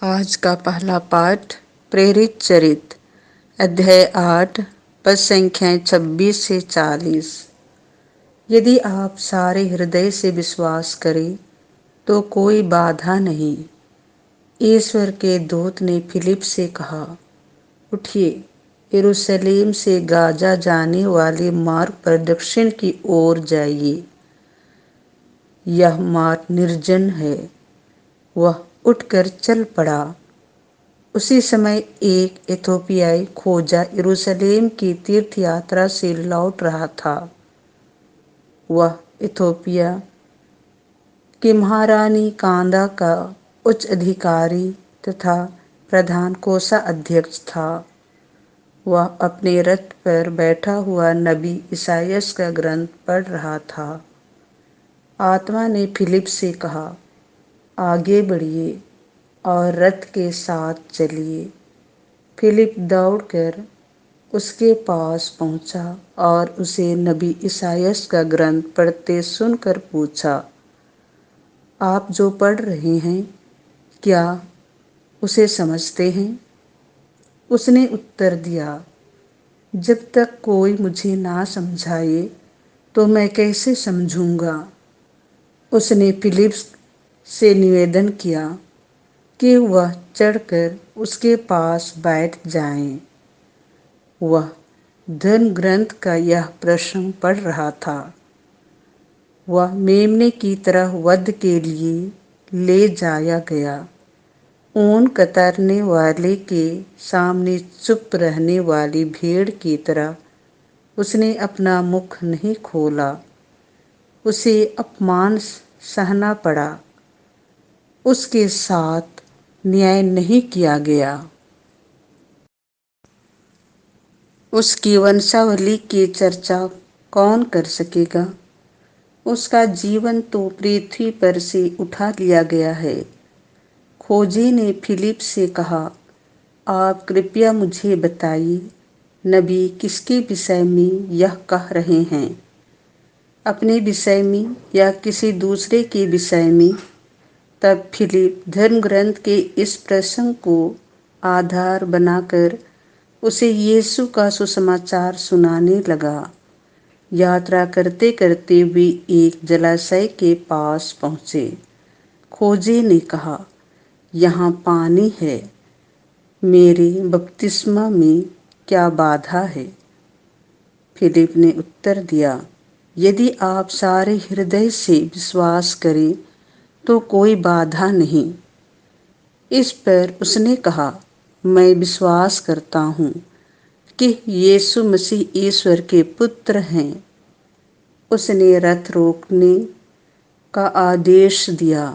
आज का पहला पाठ प्रेरित चरित अध्याय 8 पद संख्याएं 26 से 40। यदि आप सारे हृदय से विश्वास करें तो कोई बाधा नहीं। ईश्वर के दूत ने फिलिप से कहा, उठिए, यरूशलेम से गाजा जाने वाले मार्ग पर दक्षिण की ओर जाइए। यह मार्ग निर्जन है। वह उठकर चल पड़ा। उसी समय एक इथोपियाई खोजा यरूशलेम की तीर्थ यात्रा से लौट रहा था। वह इथोपिया की महारानी कांदा का उच्च अधिकारी तथा प्रधान कोषाध्यक्ष था। वह अपने रथ पर बैठा हुआ नबी इसायास का ग्रंथ पढ़ रहा था। आत्मा ने फिलिप से कहा, आगे बढ़िए और रथ के साथ चलिए। फिलिप दौड़कर उसके पास पहुंचा और उसे नबी इसायास का ग्रंथ पढ़ते सुनकर पूछा, आप जो पढ़ रहे हैं क्या उसे समझते हैं? उसने उत्तर दिया, जब तक कोई मुझे ना समझाए तो मैं कैसे समझूंगा। उसने फिलिप से निवेदन किया कि वह चढ़कर उसके पास बैठ जाएं। वह धर्म ग्रंथ का यह प्रसंग पढ़ रहा था। वह मेमने की तरह वध के लिए ले जाया गया। ऊन कतरने वाले के सामने चुप रहने वाली भेड़ की तरह उसने अपना मुख नहीं खोला। उसे अपमान सहना पड़ा। उसके साथ न्याय नहीं किया गया। उसकी वंशावली की चर्चा कौन कर सकेगा? उसका जीवन तो पृथ्वी पर से उठा लिया गया है। खोजी ने फिलिप से कहा, आप कृपया मुझे बताइए, नबी किसके विषय में यह कह रहे हैं, अपने विषय में या किसी दूसरे के विषय में? तब फिलिप धर्म ग्रंथ के इस प्रसंग को आधार बनाकर उसे यीशु का सुसमाचार सुनाने लगा। यात्रा करते करते वे एक जलाशय के पास पहुंचे। खोजे ने कहा, यहाँ पानी है, मेरे बपतिस्मा में क्या बाधा है? फिलिप ने उत्तर दिया, यदि आप सारे हृदय से विश्वास करें तो कोई बाधा नहीं। इस पर उसने कहा, मैं विश्वास करता हूँ कि यीशु मसीह ईश्वर के पुत्र हैं। उसने रथ रोकने का आदेश दिया।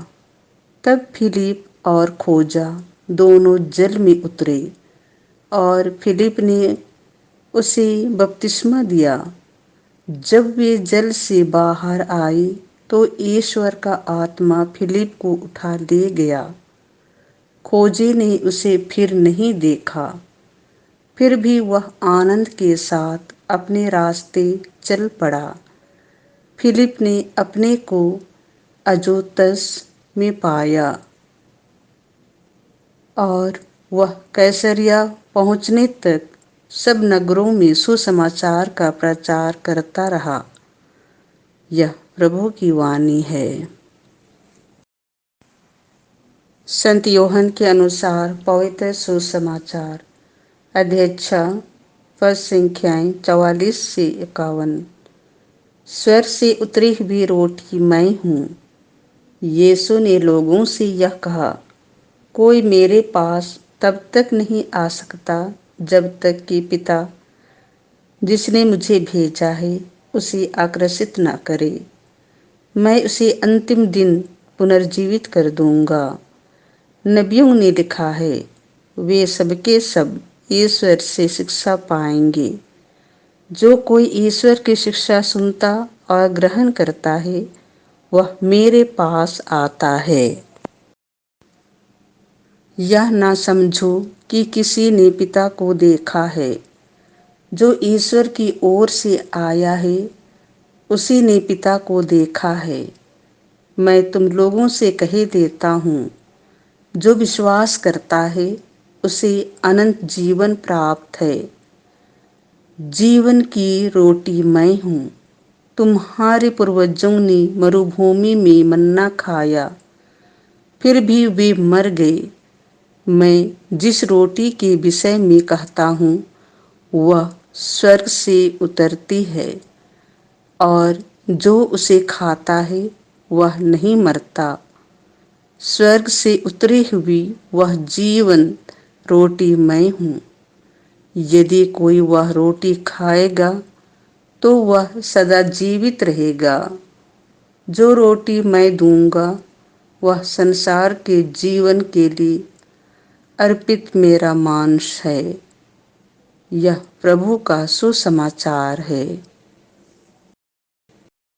तब फिलिप और खोजा दोनों जल में उतरे और फिलिप ने उसे बपतिस्मा दिया। जब वे जल से बाहर आए तो ईश्वर का आत्मा फिलिप को उठा ले गया। खोजे ने उसे फिर नहीं देखा। फिर भी वह आनंद के साथ अपने रास्ते चल पड़ा। फिलिप ने अपने को अजोतस में पाया और वह कैसरिया पहुंचने तक सब नगरों में सुसमाचार का प्रचार करता रहा। यह प्रभु की वाणी है। संत योहन के अनुसार पवित्र सुसमाचार अध्याय 6 पद संख्याएं 44 से 51। स्वर्ग से उतरी हुई रोटी मैं हूँ। यीशु ने लोगों से यह कहा, कोई मेरे पास तब तक नहीं आ सकता जब तक कि पिता जिसने मुझे भेजा है उसे आकर्षित न करे। मैं उसे अंतिम दिन पुनर्जीवित कर दूंगा। नबियों ने लिखा है, वे सबके सब ईश्वर से शिक्षा पाएंगे। जो कोई ईश्वर की शिक्षा सुनता और ग्रहण करता है वह मेरे पास आता है। यह ना समझो कि किसी ने पिता को देखा है। जो ईश्वर की ओर से आया है उसी ने पिता को देखा है। मैं तुम लोगों से कह देता हूँ, जो विश्वास करता है उसे अनंत जीवन प्राप्त है। जीवन की रोटी मैं हूँ। तुम्हारे पूर्वजों ने मरुभूमि में मन्ना खाया, फिर भी वे मर गए। मैं जिस रोटी के विषय में कहता हूँ वह स्वर्ग से उतरती है, और जो उसे खाता है वह नहीं मरता। स्वर्ग से उतरी हुई वह जीवन रोटी मैं हूँ। यदि कोई वह रोटी खाएगा तो वह सदा जीवित रहेगा। जो रोटी मैं दूंगा वह संसार के जीवन के लिए अर्पित मेरा मांस है। यह प्रभु का सुसमाचार है।